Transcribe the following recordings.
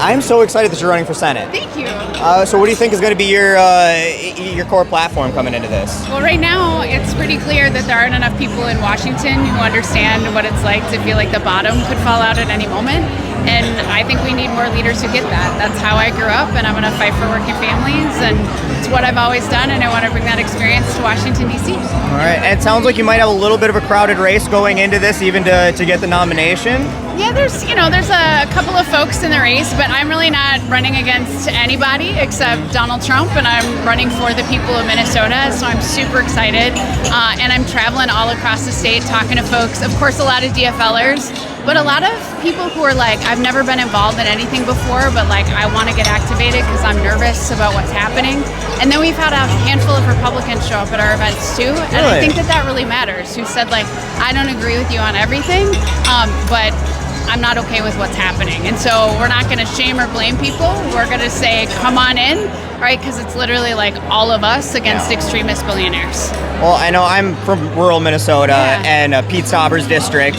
I'm so excited that you're running for Senate. Thank you. So what do you think is going to be your core platform coming into this? Well, right now, it's pretty clear that there aren't enough people in Washington who understand what it's like to feel like the bottom could fall out at any moment. And I think we need more leaders who get that. That's how I grew up, and I'm going to fight for working families, and it's what I've always done, and I want to bring that experience to Washington, D.C. All right, and it sounds like you might have a little bit of a crowded race going into this, even to get the nomination. Yeah, there's a couple of folks in the race, but I'm really not running against anybody except Donald Trump, and I'm running for the people of Minnesota, so I'm super excited. And I'm traveling all across the state talking to folks, of course, a lot of DFLers, but a lot of people who are like, I've never been involved in anything before, but like, I want to get activated because I'm nervous about what's happening. And then we've had a handful of Republicans show up at our events too, and I think that really matters, who said like, I don't agree with you on everything, but I'm not okay with what's happening. And so we're not going to shame or blame people. We're going to say, come on in, right? Because it's literally like all of us against extremist billionaires. Well, I know I'm from rural Minnesota and Pete Stauber's district.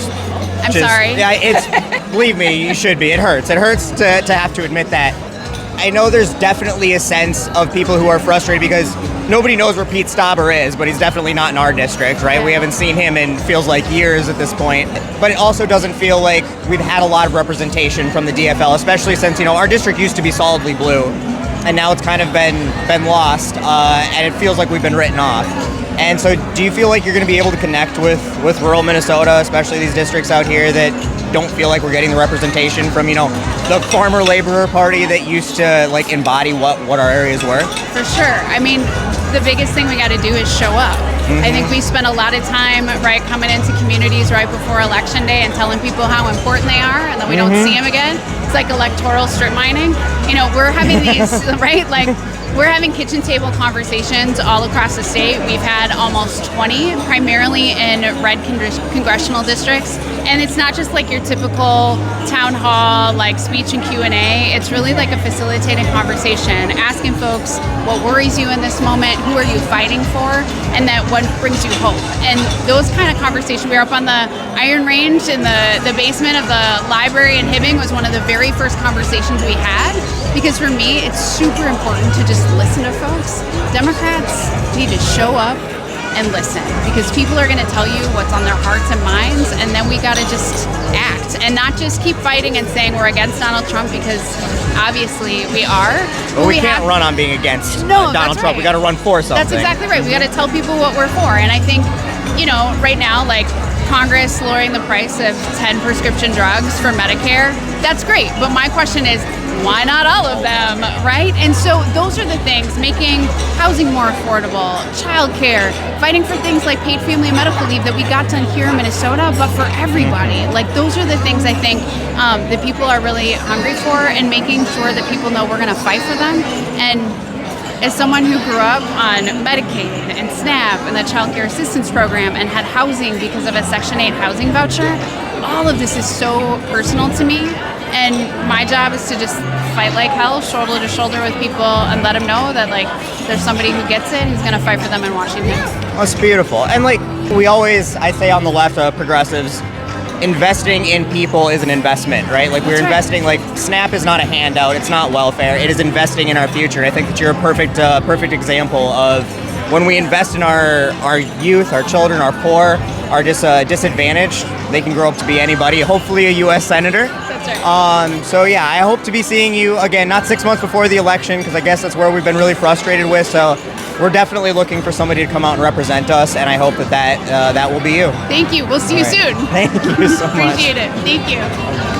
I'm sorry. Yeah, it's, believe me, you should be. It hurts. It hurts to have to admit that. I know there's definitely a sense of people who are frustrated because nobody knows where Pete Stauber is, but he's definitely not in our district, right? We haven't seen him in feels like years at this point. But it also doesn't feel like we've had a lot of representation from the DFL, especially since, our district used to be solidly blue, and now it's kind of been lost, and it feels like we've been written off. And so do you feel like you're going to be able to connect with rural Minnesota, especially these districts out here that don't feel like we're getting the representation from, the farmer laborer party that used to like embody what our areas were? For sure. I mean, the biggest thing we got to do is show up. I think we spend a lot of time, right, coming into communities right before Election Day and telling people how important they are, and then we don't see them again. It's like electoral strip mining. We're having these, right, like, we're having kitchen table conversations all across the state. We've had almost 20, primarily in red congressional districts. And it's not just like your typical town hall, like speech and Q&A. It's really like a facilitated conversation, asking folks what worries you in this moment, who are you fighting for, and that what brings you hope. And those kind of conversations, we were up on the Iron Range in the basement of the library in Hibbing, was one of the very first conversations we had. Because for me, it's super important to just listen to folks. Democrats need to show up and listen, because people are going to tell you what's on their hearts and minds, and then we got to just act and not just keep fighting and saying we're against Donald Trump, because obviously we are. Well, we can't run on being against Donald Trump. Right. We got to run for something. That's exactly right. We got to tell people what we're for. And I think, right now, like Congress lowering the price of 10 prescription drugs for Medicare, that's great. But my question is, why not all of them, right? And so those are the things, making housing more affordable, childcare, fighting for things like paid family and medical leave that we got done here in Minnesota, but for everybody. Like, those are the things I think that people are really hungry for, and making sure that people know we're gonna fight for them. And as someone who grew up on Medicaid and SNAP and the Child Care Assistance Program and had housing because of a Section 8 housing voucher, all of this is so personal to me. And my job is to just fight like hell, shoulder to shoulder with people, and let them know that like there's somebody who gets it, who's going to fight for them in Washington. That's beautiful. And like we always, I say on the left, progressives, investing in people is an investment, right? Like we're investing, like SNAP is not a handout, it's not welfare, it is investing in our future. I think that you're a perfect example of when we invest in our youth, our children, our poor, are disadvantaged, they can grow up to be anybody, hopefully a U.S. Senator. That's right. So yeah, I hope to be seeing you again, not 6 months before the election, because I guess that's where we've been really frustrated with. So we're definitely looking for somebody to come out and represent us, and I hope that will be you. Thank you. We'll see you soon. Thank you so much. Appreciate it. Thank you.